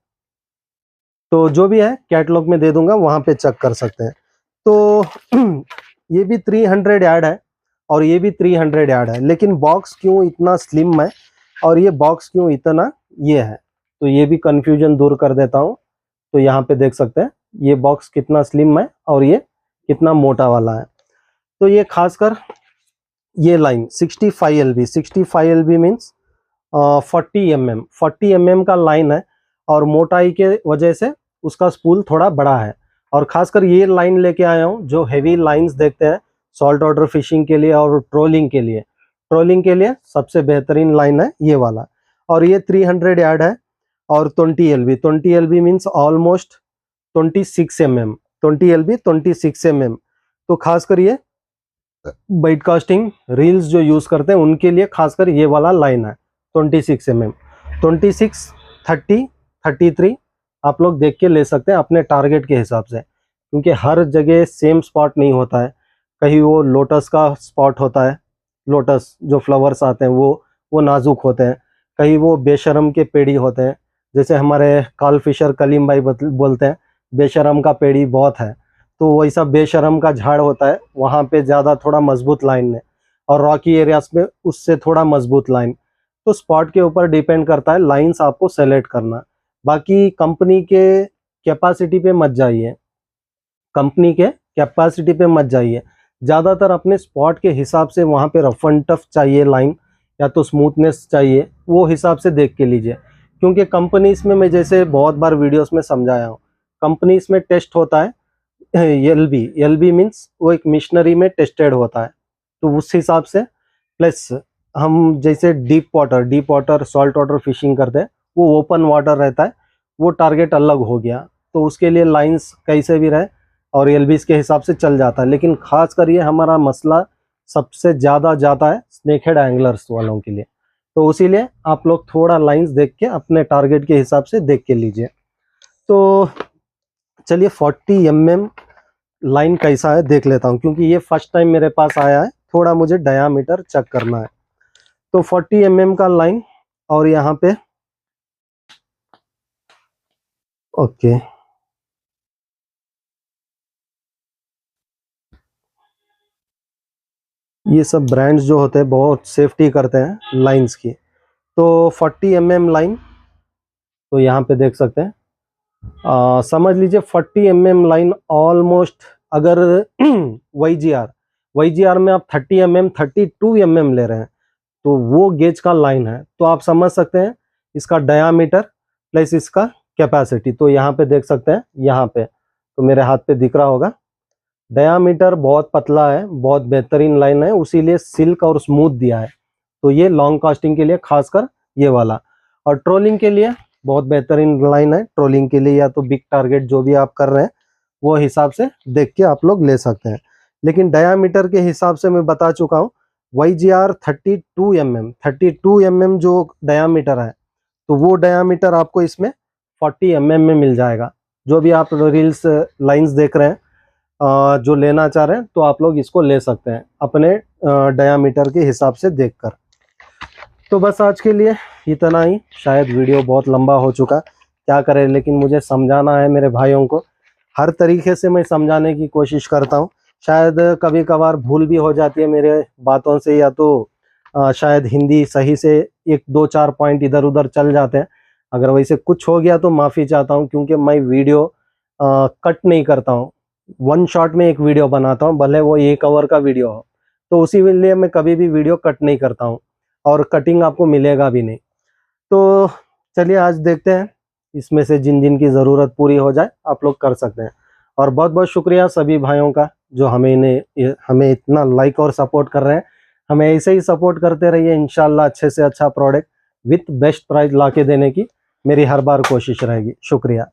तो जो भी है कैटलॉग में दे दूंगा, वहां पे चेक कर सकते हैं। तो ये भी 300 ऐड है और ये भी 300 ऐड है, लेकिन बॉक्स क्यों इतना स्लिम है और ये बॉक्स क्यों इतना ये है, तो ये भी कंफ्यूजन दूर कर देता हूँ। तो यहाँ पे देख सकते हैं ये बॉक्स कितना स्लिम है और ये कितना मोटा वाला है। तो ये खासकर ये line 65 LB, 65 LB means 40 mm का लाइन है, और मोटाई के वजह से उसका स्पूल थोड़ा बड़ा है। और खासकर ये लाइन लेके आया हूँ जो हेवी लाइंस देखते हैं सॉल्ट वाटर फिशिंग के लिए और ट्रोलिंग के लिए सबसे बेहतरीन लाइन है ये वाला। और ये 300 यार्ड है और 20 LB means almost 26 mm, 20 LB 26 mm। तो खासकर ये बाइट कास्टिंग रील्स जो यूज करते हैं उनके लिए खासकर ये वाला लाइन है 26 mm। 26, 30, 33 आप लोग देख के ले सकते हैं अपने टारगेट के हिसाब से, क्योंकि हर जगह सेम स्पॉट नहीं होता है। कहीं वो लोटस का स्पॉट होता है, लोटस जो फ्लावर्स आते हैं वो नाजुक होते हैं, कहीं वो बेशरम के पेड़ी होते हैं, जैसे हमारे काल फिशर कलीम भाई बोलते हैं बेशरम का पेड़ी बहुत है, तो वैसा बेशरम का झाड़ होता है, वहाँ पे ज़्यादा थोड़ा मजबूत लाइन है। और रॉकी एरियाज में उससे थोड़ा मजबूत लाइन। तो स्पॉट के ऊपर डिपेंड करता है लाइंस आपको सेलेक्ट करना। बाकी कंपनी के कैपेसिटी पे मत जाइए, कंपनी के कैपेसिटी पे मत जाइए, ज़्यादातर अपने स्पॉट के हिसाब से वहाँ पे रफ एंड टफ चाहिए लाइन या तो स्मूथनेस चाहिए, वो हिसाब से देख के लीजिए। क्योंकि कंपनीज में मैं जैसे बहुत बार वीडियोस में समझाया हूँ, कंपनीज में टेस्ट होता है एलबी मीन्स वो एक मिशनरी में टेस्टेड होता है, तो उस हिसाब से। प्लस हम जैसे deep water salt water fishing करते हैं, वो ओपन वाटर रहता है, वो टारगेट अलग हो गया, तो उसके लिए लाइंस कैसे भी रहे और एलबीज के हिसाब से चल जाता है। लेकिन खास कर ये हमारा मसला सबसे ज़्यादा जाता है स्नेक हेड एंगलर्स वालों के लिए, तो इसीलिए आप लोग थोड़ा लाइंस देख के अपने टारगेट के हिसाब से देख के लीजिए। तो चलिए 40 mm लाइन कैसा है देख लेता हूँ, क्योंकि ये फर्स्ट टाइम मेरे पास आया है, थोड़ा मुझे डायामीटर चेक करना है। तो 40 mm का लाइन, और यहाँ पे ओके ये सब ब्रांड्स जो होते हैं बहुत सेफ्टी करते हैं लाइंस की। तो 40 mm लाइन, तो यहाँ पे देख सकते हैं, समझ लीजिए 40 mm लाइन ऑलमोस्ट। अगर वाईजीआर में आप 30 mm 32 mm ले रहे हैं, तो वो गेज का लाइन है, तो आप समझ सकते हैं इसका डायामीटर प्लस इसका कैपेसिटी। तो यहाँ पे देख सकते हैं, यहाँ पे तो मेरे हाथ पे दिख रहा होगा, डायामीटर बहुत पतला है, बहुत बेहतरीन लाइन है, उसीलिए सिल्क और स्मूथ दिया है। तो ये लॉन्ग कास्टिंग के लिए खासकर ये वाला, और ट्रोलिंग के लिए बहुत बेहतरीन लाइन है। ट्रोलिंग के लिए या तो बिग टारगेट जो भी आप कर रहे हैं वो हिसाब से देख के आप लोग ले सकते हैं। लेकिन डायामीटर के हिसाब से मैं बता चुका हूँ, YGR 32 mm जो डायामीटर है, तो वो डायामीटर आपको इसमें 40 mm में मिल जाएगा। जो भी आप रील्स लाइंस देख रहे हैं, जो लेना चाह रहे हैं, तो आप लोग इसको ले सकते हैं अपने डायामीटर के हिसाब से देखकर। तो बस आज के लिए इतना ही, शायद वीडियो बहुत लंबा हो चुका, क्या करें, लेकिन मुझे समझाना है मेरे भाइयों को, हर तरीके से मैं समझाने की कोशिश करता हूँ। शायद कभी कभार भूल भी हो जाती है मेरे बातों से, या तो शायद हिंदी सही से 1-2-4 पॉइंट इधर उधर चल जाते हैं। अगर वैसे कुछ हो गया तो माफ़ी चाहता हूँ, क्योंकि मैं वीडियो कट नहीं करता हूँ, वन शॉट में एक वीडियो बनाता हूँ, भले वो 1 आवर का वीडियो हो, तो उसी लिए मैं कभी भी वीडियो कट नहीं करता हूँ, और कटिंग आपको मिलेगा भी नहीं। तो चलिए आज देखते हैं, इसमें से जिन जिन की ज़रूरत पूरी हो जाए आप लोग कर सकते हैं। और बहुत बहुत शुक्रिया सभी भाइयों का जो हमें इतना लाइक और सपोर्ट कर रहे हैं। हमें ऐसे ही सपोर्ट करते रहिए, इंशाल्लाह अच्छे से अच्छा प्रोडक्ट विथ बेस्ट प्राइस ला के देने की मेरी हर बार कोशिश रहेगी। शुक्रिया।